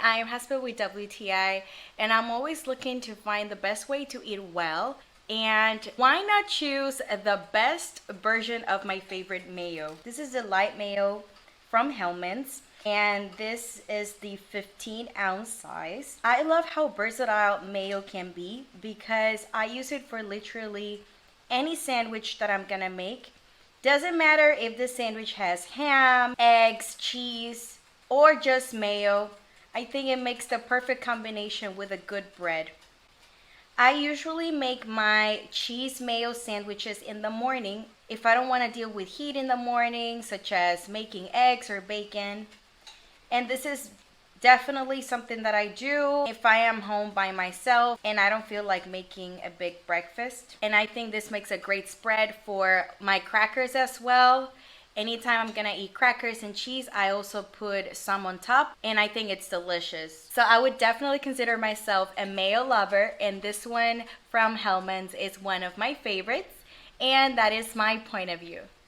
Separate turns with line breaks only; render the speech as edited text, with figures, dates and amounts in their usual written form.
I'm Haspa with WTI, and I'm always looking to find the best way to eat well. And why not choose the best version of my favorite mayo? This is the light mayo from Hellmann's, and this is the 15-ounce size. I love how versatile mayo can be because I use it for literally any sandwich that I'm gonna make. Doesn't matter if the sandwich has ham, eggs, cheese, or just mayo. I think it makes the perfect combination with a good bread. I usually make my cheese mayo sandwiches in the morning if I don't want to deal with heat in the morning, such as making eggs or bacon. And this is definitely something that I do if I am home by myself and I don't feel like making a big breakfast. And I think this makes a great spread for my crackers as well. Anytime I'm gonna eat crackers and cheese, I also put some on top, and I think it's delicious. So I would definitely consider myself a mayo lover, and this one from Hellmann's is one of my favorites, and that is my point of view.